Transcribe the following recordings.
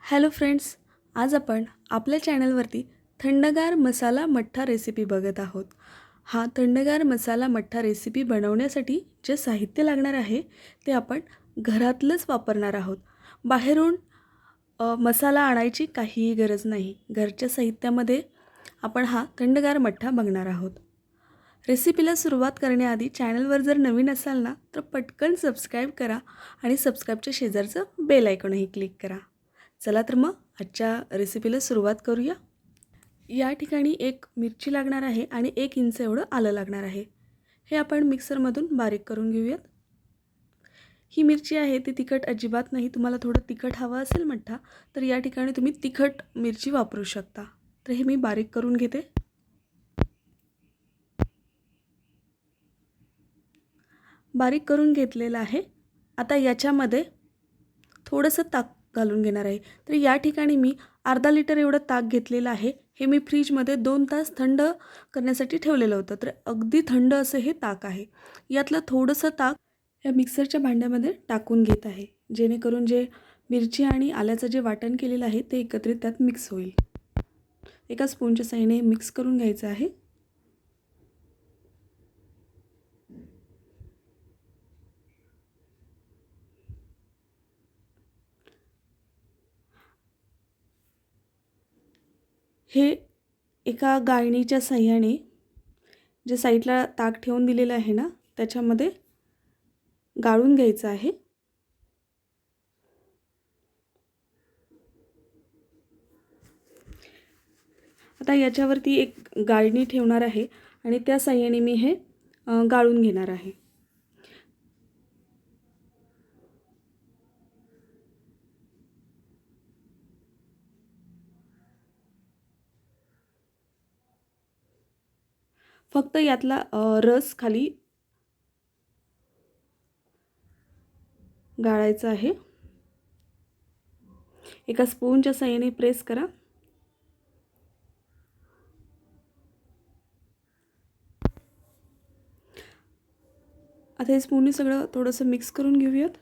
Hello friends, आज आपण आपल्या चॅनलवरती थंडगार मसाला मठ्ठा रेसिपी बघत आहोत। हा थंडगार मसाला मठ्ठा रेसिपी बनवण्यासाठी जे साहित्य लागणार आहे ते आपण घरातलंच वापरणार आहोत। बाहेरून मसाला आणायची काहीही गरज नाही। घरच्या साहित्यामध्ये आपण हा थंडगार मठ्ठा बघणार आहोत। रेसिपीला सुरुवात करण्याआधी चॅनलवर जर नवीन असाल ना तर पटकन सबस्क्राइब करा आणि सबस्क्राइबच्या शेजारचं बेल आयकॉनही क्लिक करा। चला तर मग आजच्या रेसिपीला सुरुवात करूया। या ठिकाणी एक मिरची लागणार आहे आणि 1 इंच एवढं आलं लागणार आहे। हे आपण मिक्सरमधून बारीक करून घेऊयात। ही मिरची आहे ती तिखट अजिबात नाही। तुम्हाला थोडं तिखट हवं असेल मठ्ठा तर या ठिकाणी तुम्ही तिखट मिरची वापरू शकता। तर हे मी बारीक करून घेते। बारीक करून घेतलेलं आहे। आता याच्यामध्ये थोडंसं ताक घालून घेणार आहे। तर या ठिकाणी मी अर्धा लिटर एवढं ताक घेतलेलं आहे। हे मी फ्रीजमध्ये 2 तास थंड करण्यासाठी ठेवलेलं होतं। तर अगदी थंड असं हे ताक आहे। यातलं थोडंसं ताक या मिक्सरच्या भांड्यामध्ये टाकून घेत आहे, जेणेकरून जे मिरची आणि आल्याचं जे वाटण केलेलं आहे ते एकत्रित त्यात मिक्स होईल। एका स्पूनच्या साहाय्याने मिक्स करून घ्यायचं आहे। हे एका गाळणीच्या साहाय्याने जे साईडला ताक ठेवून दिलेलं आहे ना त्याच्यामध्ये गाळून घ्यायचं आहे। आता याच्यावरती एक गाळणी ठेवणार आहे आणि त्या साहाय्याने मी हे गाळून घेणार आहे। फक्त यातला रस खाली गाळायचा आहे। एका स्पूनच्या साहाय्याने प्रेस करा। आता हे स्पूनने सगळं थोडंसं मिक्स करून घेऊयात।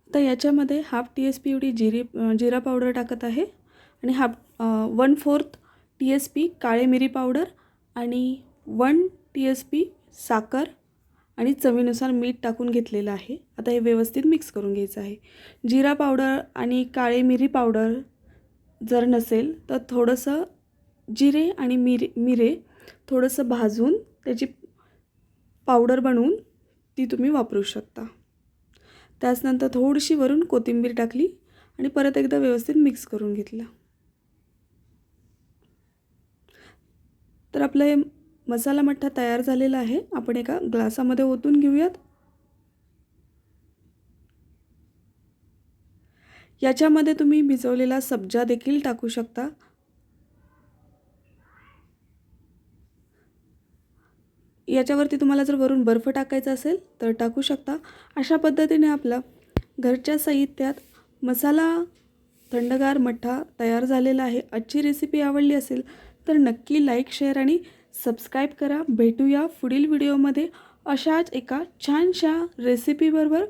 आता याच्यामध्ये हाफ टीएसपी एवढी जिरा पावडर टाकत आहे आणि 1/4 टीएसपी काळे मिरी पावडर आणि 1 टीएसपी साखर आणि चवीनुसार मीठ टाकून घेतलेलं आहे। आता हे व्यवस्थित मिक्स करून घ्यायचं आहे। जिरा पावडर आणि काळे मिरी पावडर जर नसेल तर थोडंसं जिरे आणि मिरे थोडंसं भाजून त्याची पावडर बनवून ती तुम्ही वापरू शकता। त्यानंतर थोडीशी वरून कोथिंबीर टाकली आणि परत एकदा व्यवस्थित मिक्स करून घेतलं। तर आपला हे मसाला मठ्ठा तयार झालेला आहे। आपण एका ग्लासामध्ये ओतून घेऊयात। याच्यामध्ये तुम्ही भिजवलेला सब्जा देखील टाकू शकता। याच्यावरती तुम्हाला जर वरून बर्फ टाकायचा असेल तर टाकू शकता। अशा पद्धतीने आपला घरच्या साहित्यात मसाला थंडगार मठ्ठा तयार झालेला आहे। आजची रेसिपी आवडली असेल तर नक्की लाईक, शेअर आणि सबस्क्राइब करा। भेटूया पुढील व्हिडिओमध्ये अशाच एका छानशा रेसिपी बरोबर।